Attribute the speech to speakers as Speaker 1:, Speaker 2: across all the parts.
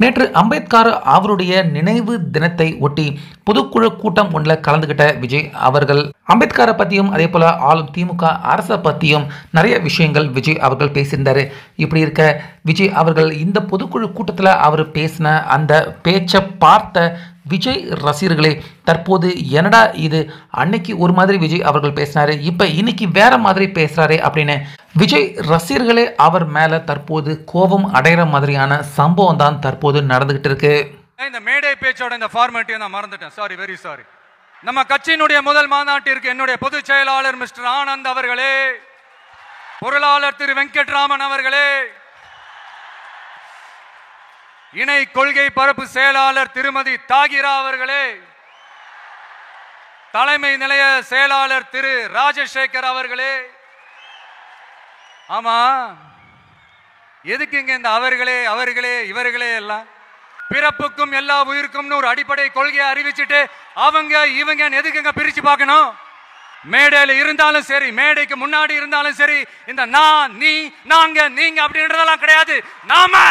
Speaker 1: நேற்று அம்பேத்கர் அவருடைய நினைவு தினத்தை ஒட்டி பொதுக்குழு கூட்டம் ஒன்றில் கலந்துகிட்ட விஜய் அவர்கள் அம்பேத்கரை பற்றியும் அதே போல் ஆளும் திமுக அரசை பற்றியும் நிறைய விஷயங்கள் விஜய் அவர்கள் பேசியிருந்தார். இப்படி இருக்க விஜய் அவர்கள் இந்த பொதுக்குழு கூட்டத்தில் அவர் பேசின அந்த பேச்சை பார்த்த விஜய் ரசிகர்களே தற்போது என்னடா இது, அன்னைக்கு ஒரு மாதிரி விஜய் அவர்கள் பேசினாரு, இப்போ இன்னைக்கு வேற மாதிரி பேசுறாரு அப்படின்னு விஜய் ரசிகர்களே அவர் மேல தற்போது கோபம் அடைகிற மாதிரியான சம்பவம் தான் தற்போது நடந்துகிட்டு இருக்கு.
Speaker 2: இந்த மேடை பேச்சோட இந்த ஃபார்மாலிட்டியை நான் மறந்துட்டேன், சாரி, வெரி சாரி. நம்ம கட்சியினுடைய முதல் மாநாட்டிற்கு என்னுடைய பொதுச் செயலாளர் மிஸ்டர் ஆனந்த் அவர்களே, பொருளாளர் திரு வெங்கட்ராமன் அவர்களே, இணை கொள்கை பரப்பு செயலாளர் திருமதி தாகிரா அவர்களே, தலைமை நிலைய செயலாளர் திரு ராஜசேகர் அவர்களே. ஆமா, எதுக்குங்க இந்த அவர்களே அவர்களே இவர்களே எல்லாம்? பிறப்புக்கும் எல்லா உயிருக்கும் ஒரு அடிப்படை கொள்கையை அறிவிச்சுட்டு அவங்க இவங்க எதுக்குங்க பிரிச்சு பார்க்கணும்? மேடையில் இருந்தாலும் சரி, மேடைக்கு முன்னாடி இருந்தாலும் சரி, இந்த நான் நீ நாங்க நீங்க அப்படின்றதெல்லாம் கிடையாது. நாம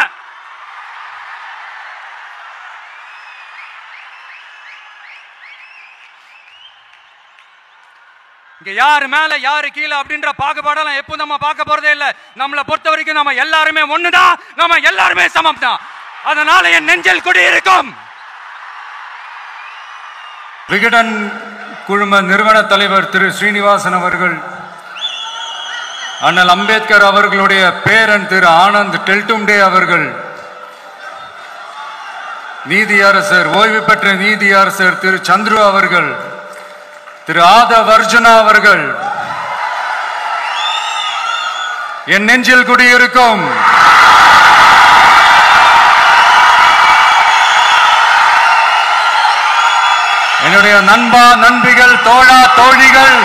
Speaker 2: இங்க யாரு மேல யாரு கீழே அப்படின்ற பாகுபாடெல்லாம் எப்போ நம்ம பார்க்க போறதே இல்ல. நம்மளை பொறுத்த வரைக்கும் நம்ம எல்லாருமே ஒண்ணுதான், நம்ம எல்லாருமே சமம் தான். அதனால என் நெஞ்சில் குடி இருக்கும். விகடன் குழும நிறுவன தலைவர் திரு ஸ்ரீனிவாசன் அவர்கள், அண்ணல் அம்பேத்கர் அவர்களுடைய பேரன் திரு ஆனந்த் டெல்டும்டே அவர்கள், நீதியரசர் ஓய்வு பெற்ற நீதியரசர் திரு சந்துரு அவர்கள், திரு ஆதவ் அர்ஜுனா அவர்கள் என் நெஞ்சில் குடியிருக்கும். என்னுடைய நண்பா நண்பிகள் தோழா தோழிகள்,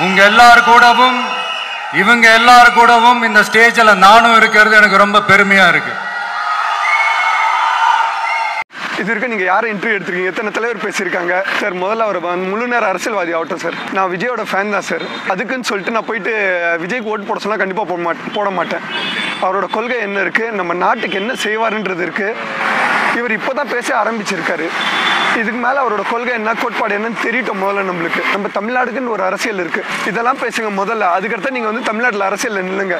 Speaker 2: உங்க எல்லார் கூடவும் இவங்க எல்லார் கூடவும் இந்த ஸ்டேஜில் நானும் இருக்கிறது எனக்கு ரொம்ப பெருமையா இருக்கு.
Speaker 3: இது வரைக்கும் நீங்கள் யாரும் இன்டர்வியூ எடுத்துருக்கீங்க? எத்தனை தலைவர் பேசியிருக்காங்க சார்? முதல்ல அவர் முழு நேர அரசியல்வாதி ஆகட்டும் சார். நான் விஜயோட ஃபேன் தான் சார். அதுக்குன்னு சொல்லிட்டு நான் போயிட்டு விஜய்க்கு ஓட்டு போட சொன்னால் கண்டிப்பாக போட மாட்டேன். அவரோட கொள்கை என்ன இருக்குது, நம்ம நாட்டுக்கு என்ன செய்வாருன்றது இருக்குது. இவர் இப்போ தான் பேச ஆரம்பிச்சிருக்காரு. இதுக்கு மேலே அவரோட கொள்கை என்ன, கோட்பாடு என்னன்னு தெரியட்டும் முதல்ல நம்மளுக்கு. நம்ம தமிழ்நாடுக்குன்னு ஒரு அரசியல் இருக்குது, இதெல்லாம் பேசுங்க முதல்ல. அதுக்கடுத்து நீங்கள் தமிழ்நாட்டில் அரசியலில் நில்லுங்க.